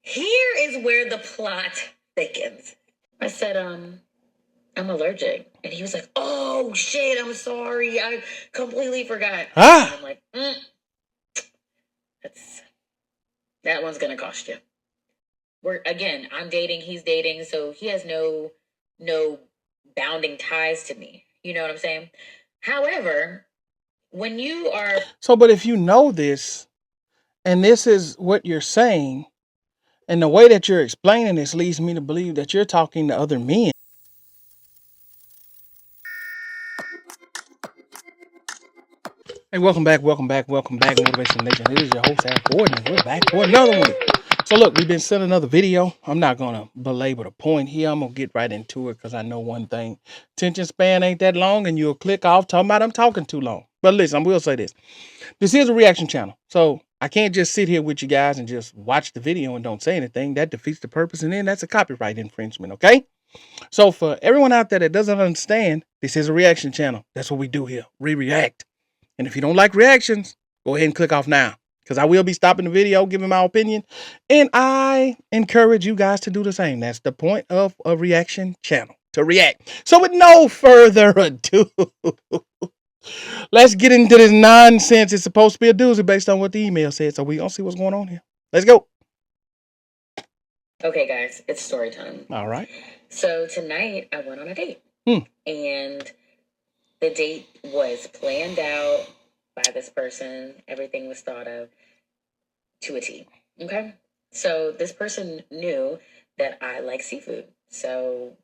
Here is where the plot thickens. I said, I'm allergic. And he was like, oh shit, I'm sorry. I completely forgot. And I'm like, that one's gonna cost you. I'm dating, he's dating, so he has no bounding ties to me. You know what I'm saying? However, when you are but if you know this, and this is what you're saying, and the way that you're explaining this leads me to believe that you're talking to other men. Hey, welcome back, Motivation Nation. It is your host, Air Gordon, and we're back for another one. So look, we've been sent another video. I'm not going to belabor the point here. I'm going to get right into it because I know one thing. Attention span ain't that long, and you'll click off talking about I'm talking too long. But listen, I will say this. This is a reaction channel. So I can't just sit here with you guys and just watch the video and don't say anything. That defeats the purpose, and then that's a copyright infringement, okay? So for everyone out there that doesn't understand, this is a reaction channel. That's what we do here. We react. And if you don't like reactions, go ahead and click off now, because I will be stopping the video, giving my opinion, and I encourage you guys to do the same. That's the point of a reaction channel, to react. So with no further ado, let's get into this nonsense. It's supposed to be a doozy based on what the email said, so we're going to see what's going on here. Let's go. Okay, guys, it's story time. All right. So tonight I went on a date. And the date was planned out by this person. Everything was thought of to a T. Okay? So this person knew that I like seafood. So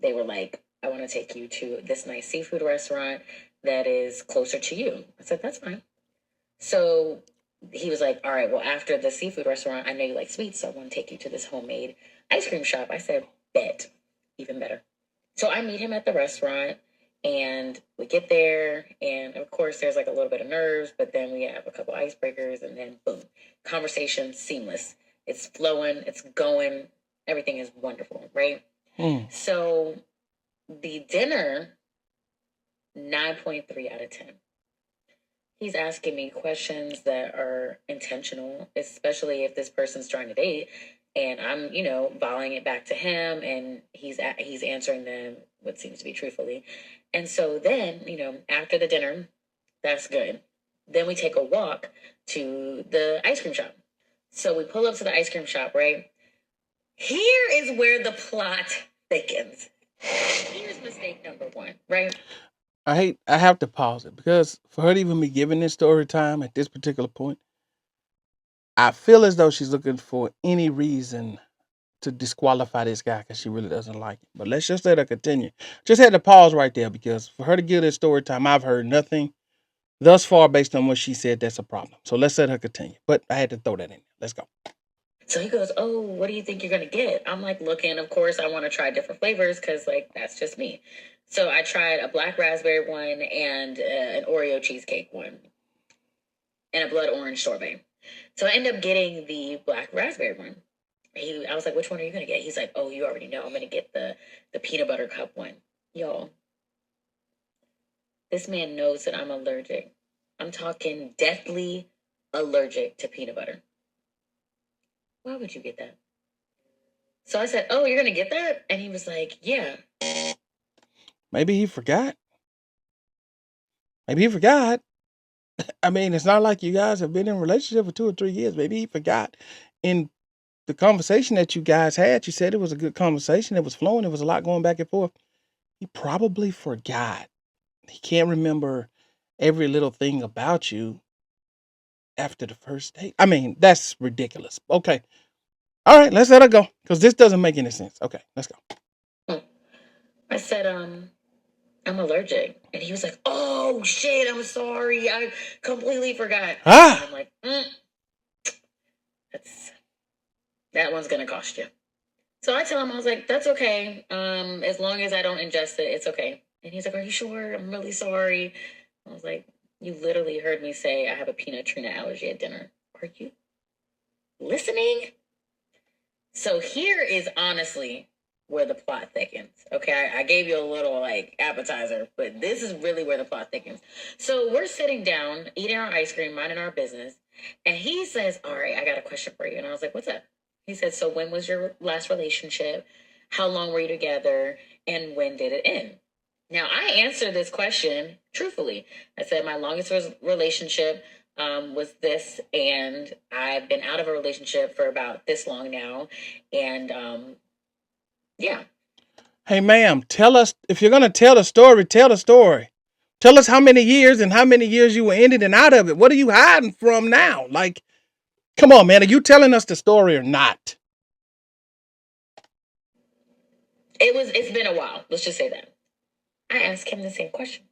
they were like, I want to take you to this nice seafood restaurant that is closer to you. I said, that's fine. So he was like, all right, well, after the seafood restaurant, I know you like sweets, so I want to take you to this homemade ice cream shop. I said, bet. Even better. So I meet him at the restaurant, and we get there, and of course there's like a little bit of nerves, but then we have a couple icebreakers, and then boom, conversation seamless. It's flowing, it's going, everything is wonderful, right? So the dinner, 9.3 out of 10. He's asking me questions that are intentional, especially if this person's trying to date, and I'm, volleying it back to him, and he's answering them what seems to be truthfully. And so then, after the dinner, that's good. Then we take a walk to the ice cream shop. So we pull up to the ice cream shop, right? Here is where the plot thickens. Here's mistake number one, right? I have to pause it, because for her to even be giving this story time at this particular point, I feel as though she's looking for any reason to disqualify this guy because she really doesn't like him. But let's just let her continue. Just had to pause right there, because for her to give this story time, I've heard nothing thus far based on what she said. That's a problem. So let's let her continue. But I had to throw that in. Let's go. So he goes, oh, what do you think you're going to get? I'm like, looking, of course, I want to try different flavors because, that's just me. So I tried a black raspberry one and an Oreo cheesecake one and a blood orange sorbet. So I ended up getting the black raspberry one. I was like, which one are you going to get? He's like, oh, you already know. I'm going to get the peanut butter cup one. Y'all, this man knows that I'm allergic. I'm talking deathly allergic to peanut butter. Why would you get that? So I said, oh, you're going to get that? And he was like, yeah. Maybe he forgot. I mean, it's not like you guys have been in a relationship for 2 or 3 years. Maybe he forgot. In the conversation that you guys had, you said it was a good conversation. It was flowing. There was a lot going back and forth. He probably forgot. He can't remember every little thing about you after the first date. I mean, that's ridiculous. Okay. All right, let's let her go, because this doesn't make any sense. Okay, let's go. I said, I'm allergic. And he was like, oh, shit, I'm sorry. I completely forgot. And I'm like, that one's going to cost you. So I tell him, I was like, that's okay. As long as I don't ingest it, it's okay. And he's like, are you sure? I'm really sorry. I was like, you literally heard me say I have a peanut trina allergy at dinner. Are you listening? So here is honestly where the plot thickens. Okay, I gave you a little appetizer, but this is really where the plot thickens. So we're sitting down, eating our ice cream, minding our business, and he says, all right, I got a question for you. And I was like, what's up? He said, so when was your last relationship? How long were you together? And when did it end? Now, I answered this question truthfully. I said my longest relationship was this, and I've been out of a relationship for about this long now. And yeah. Hey, ma'am, tell us, if you're going to tell the story, tell the story. Tell us how many years and how many years you were in it and out of it. What are you hiding from now? Like, come on, man. Are you telling us the story or not? It's been a while. Let's just say that. I asked him the same question.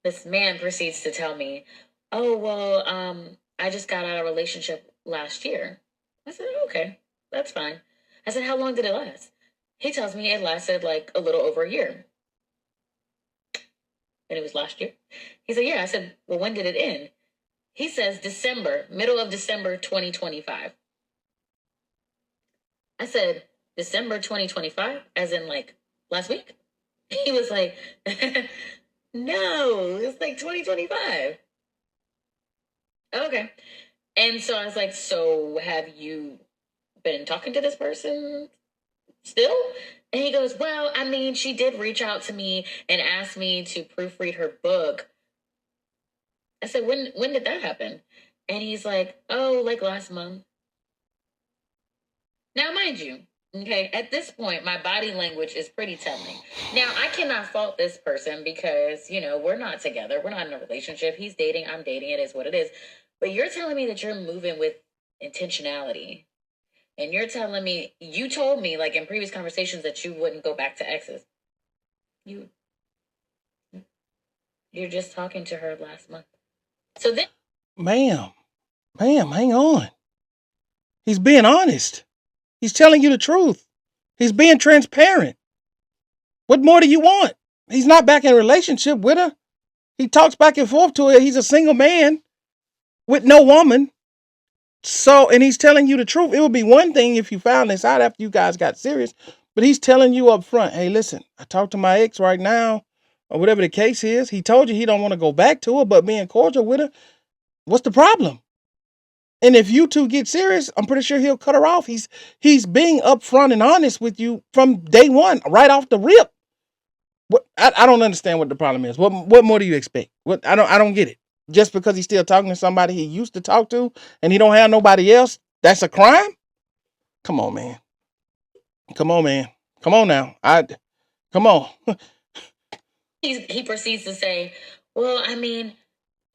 This man proceeds to tell me, oh, well, I just got out of a relationship last year. I said, okay, that's fine. I said, how long did it last? He tells me it lasted like a little over a year. And it was last year. He said, yeah. I said, well, when did it end? He says middle of December 2025. I said, December 2025, as in like last week? He was like, no, it's like 2025. Okay. And so I was like, so have you been talking to this person still? And he goes, well, I mean, she did reach out to me and ask me to proofread her book. I said, when did that happen? And he's like, oh, like last month. Now, mind you, okay, at this point, my body language is pretty telling. Now, I cannot fault this person because, we're not together. We're not in a relationship. He's dating. I'm dating. It is what it is. But you're telling me that you're moving with intentionality. And you're telling me, you told me, like in previous conversations, that you wouldn't go back to exes. You're just talking to her last month. So then, ma'am, hang on. He's being honest. He's telling you the truth. He's being transparent. What more do you want? He's not back in a relationship with her. He talks back and forth to her. He's a single man with no woman. So, and he's telling you the truth. It would be one thing if you found this out after you guys got serious, but he's telling you up front, hey, listen, I talked to my ex right now, or whatever the case is. He told you he don't want to go back to her, but being cordial with her, what's the problem? And if you two get serious, I'm pretty sure he'll cut her off. He's being upfront and honest with you from day one, right off the rip. I don't understand what the problem is. What more do you expect? I don't get it. Just because he's still talking to somebody he used to talk to and he don't have nobody else, that's a crime? Come on, man. Come on, man. Come on now. Come on. he proceeds to say, well, I mean,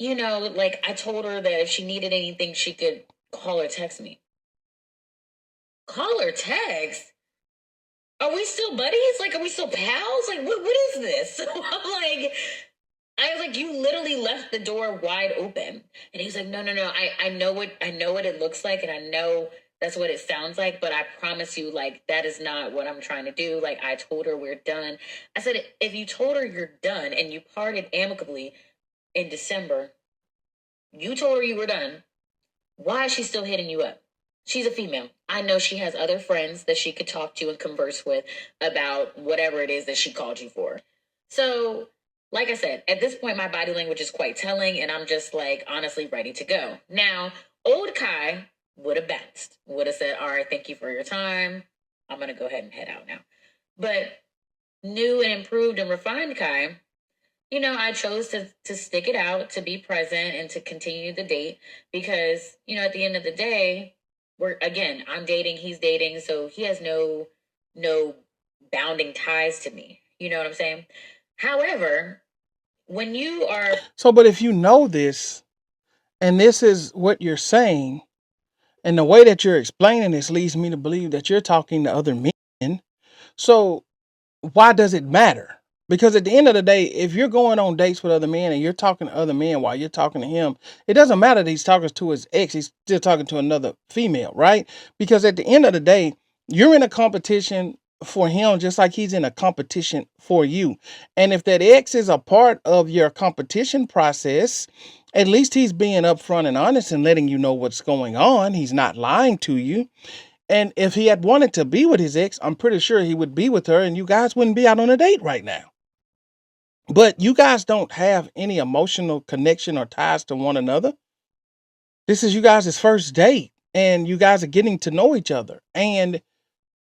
like I told her that if she needed anything, she could call or text me. Call or text? Are we still buddies? Like, are we still pals? Like, what is this? So I was like, you literally left the door wide open. And he's like, no. I know what it looks like, and I know that's what it sounds like, but I promise you, like, that is not what I'm trying to do. Like, I told her we're done. I said, if you told her you're done and you parted amicably in December, you told her you were done, why is she still hitting you up? She's a female. I know she has other friends that she could talk to and converse with about whatever it is that she called you for. So, like I said, at this point, my body language is quite telling, and I'm just like honestly ready to go. Now, old Kai would have bounced, would have said, all right, thank you for your time. I'm going to go ahead and head out now. But new and improved and refined Kai, I chose to stick it out, to be present, and to continue the date because, at the end of the day, I'm dating, he's dating, so he has no bounding ties to me. You know what I'm saying? However, when you are... but if you know this, and this is what you're saying, and the way that you're explaining this leads me to believe that you're talking to other men. So why does it matter? Because at the end of the day, if you're going on dates with other men and you're talking to other men while you're talking to him, it doesn't matter that he's talking to his ex. He's still talking to another female, right? Because at the end of the day, you're in a competition for him just like he's in a competition for you. And if that ex is a part of your competition process, at least he's being upfront and honest and letting you know what's going on. He's not lying to you. And if he had wanted to be with his ex, I'm pretty sure he would be with her and you guys wouldn't be out on a date right now. But you guys don't have any emotional connection or ties to one another. This is you guys' first date. and you guys are getting to know each other. And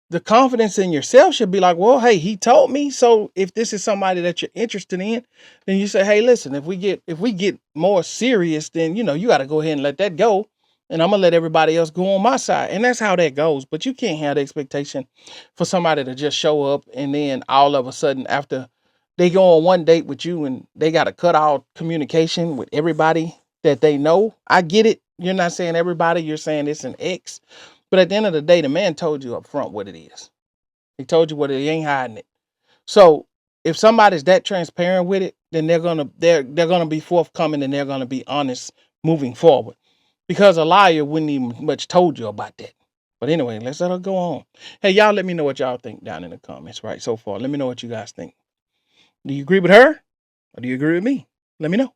the confidence in yourself should be like, well, hey, he told me. So if this is somebody that you're interested in, then you say, hey, listen, if we get more serious, then, you know, you got to go ahead and let that go. And I'm going to let everybody else go on my side. And that's how that goes. But you can't have the expectation for somebody to just show up and then all of a sudden after they go on one date with you and they got to cut out communication with everybody that they know. I get it. You're not saying everybody, you're saying it's an ex. But at the end of the day, the man told you up front what it is. He told you what it is. He ain't hiding it. So if somebody's that transparent with it, then they're gonna be forthcoming and they're gonna be honest moving forward. Because a liar wouldn't even much told you about that. But anyway, let's let her go on. Hey, y'all, let me know what y'all think down in the comments, right? So far, let me know what you guys think. Do you agree with her, or do you agree with me? Let me know.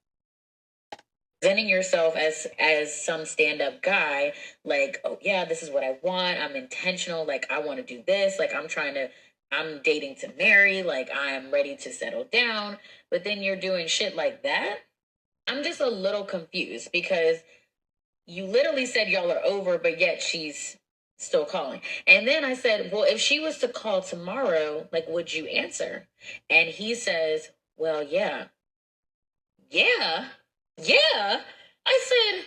Presenting yourself as some stand-up guy, like, oh yeah, this is what I want. I'm intentional. Like, I want to do this. Like, I'm dating to marry. Like, I'm ready to settle down. But then you're doing shit like that. I'm just a little confused because you literally said y'all are over, but yet she's still calling. And then I said, well, if she was to call tomorrow, like, would you answer? And he says, well, yeah. Yeah. Yeah. I said,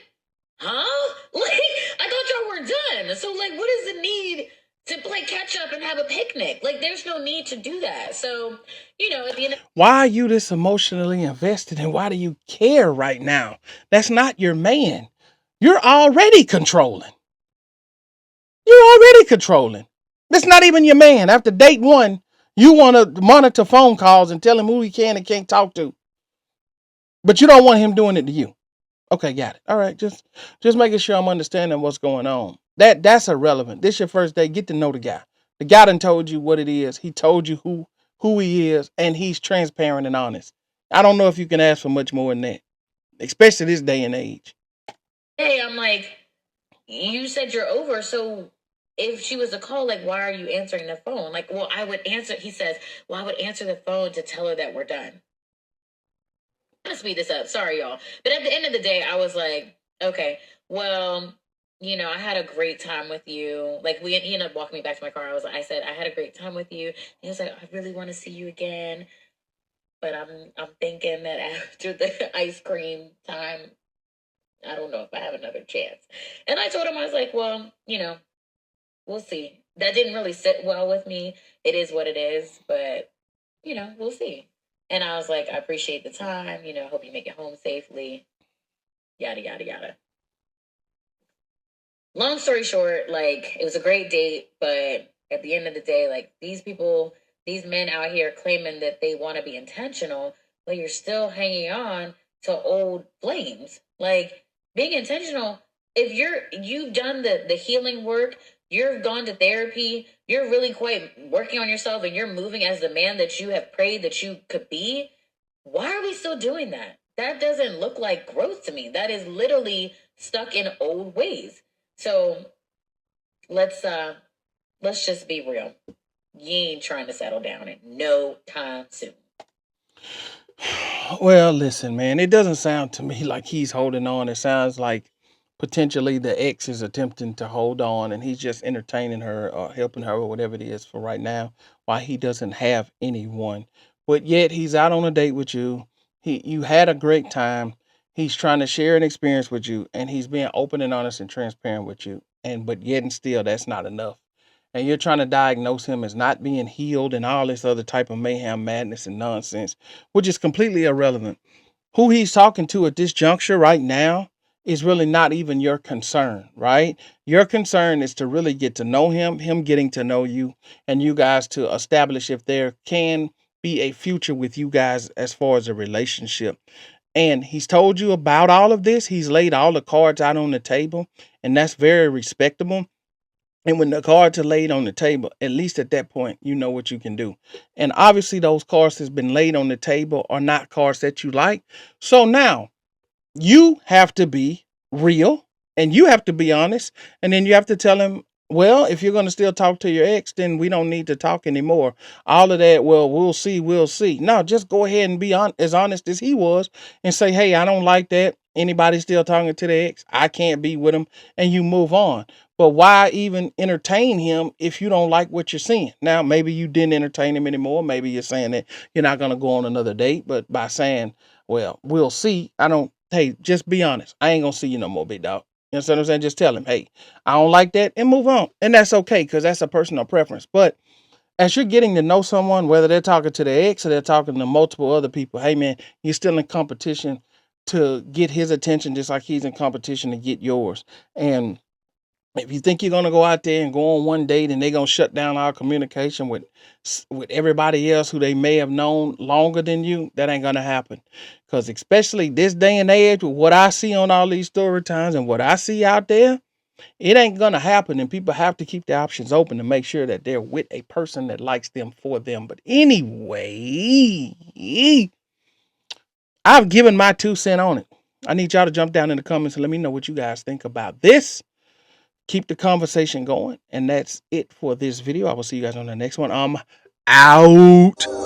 huh? Like, I thought y'all were done. So, like, what is the need to play catch up and have a picnic? Like, there's no need to do that. So, you know, at the end of Why are you this emotionally invested and why do you care right now? That's not your man. You're already controlling. You're already controlling. That's not even your man. After date one, you want to monitor phone calls and tell him who he can and can't talk to. But you don't want him doing it to you. Okay, got it. All right, just making sure I'm understanding what's going on. That's irrelevant. This your first day. Get to know the guy. The guy done told you what it is. He told you who he is, and he's transparent and honest. I don't know if you can ask for much more than that, especially this day and age. hey, I'm like, you said you're over, so if she was to call, like, why are you answering the phone? Like, well, I would answer. He says, well, I would answer the phone to tell her that we're done. I'm gonna speed this up. Sorry, y'all. But at the end of the day, I was like, okay, well, you know, I had a great time with you. Like, he ended up walking me back to my car. I said, I had a great time with you. And he was like, I really want to see you again. But I'm thinking that after the ice cream time, I don't know if I have another chance. And I told him, I was like, well, you know, we'll see. That didn't really sit well with me. It is what it is, but you know, we'll see. And I was like, I appreciate the time. You know, hope you make it home safely. Yada, yada, yada. Long story short, like, it was a great date, but at the end of the day, like, these people, these men out here claiming that they want to be intentional, but you're still hanging on to old flames. Like, being intentional, if you've done the healing work, you've gone to therapy, you're really quite working on yourself, and you're moving as the man that you have prayed that you could be, why are we still doing that? That doesn't look like growth to me. That is literally stuck in old ways. So let's just be real. You ain't trying to settle down in no time soon. Well, listen, man, it doesn't sound to me like he's holding on. It sounds like potentially the ex is attempting to hold on and he's just entertaining her or helping her or whatever it is for right now while he doesn't have anyone. But yet he's out on a date with you. You had a great time. He's trying to share an experience with you and he's being open and honest and transparent with you. And but yet and still that's not enough. And you're trying to diagnose him as not being healed and all this other type of mayhem, madness, and nonsense, which is completely irrelevant. Who he's talking to at this juncture right now is really not even your concern, right? Your concern is to really get to know him getting to know you, and you guys to establish if there can be a future with you guys as far as a relationship. And he's told you about all of this. He's laid all the cards out on the table, and that's very respectable. And when the cards are laid on the table, at least at that point, you know what you can do. And obviously, those cards that's been laid on the table are not cards that you like. So now you have to be real and you have to be honest. And then you have to tell him, well, if you're going to still talk to your ex, then we don't need to talk anymore. All of that, well, we'll see, we'll see. No, just go ahead and be as honest as he was and say, hey, I don't like that. Anybody still talking to their ex, I can't be with him, and you move on. But why even entertain him if you don't like what you're seeing? Now, maybe you didn't entertain him anymore. Maybe you're saying that you're not going to go on another date. But by saying, well, we'll see, hey, just be honest. I ain't going to see you no more, big dog. You know what I'm saying? Just tell him, hey, I don't like that, and move on. And that's okay, because that's a personal preference. But as you're getting to know someone, whether they're talking to their ex or they're talking to multiple other people, hey, man, you're still in competition to get his attention just like he's in competition to get yours. And if you think you're going to go out there and go on one date and they're going to shut down our communication with everybody else who they may have known longer than you, that ain't going to happen. Because especially this day and age with what I see on all these story times and what I see out there, it ain't going to happen. And people have to keep their options open to make sure that they're with a person that likes them for them. But anyway, I've given my 2 cents on it. I need y'all to jump down in the comments and let me know what you guys think about this. Keep the conversation going. And that's it for this video. I will see you guys on the next one. I'm out.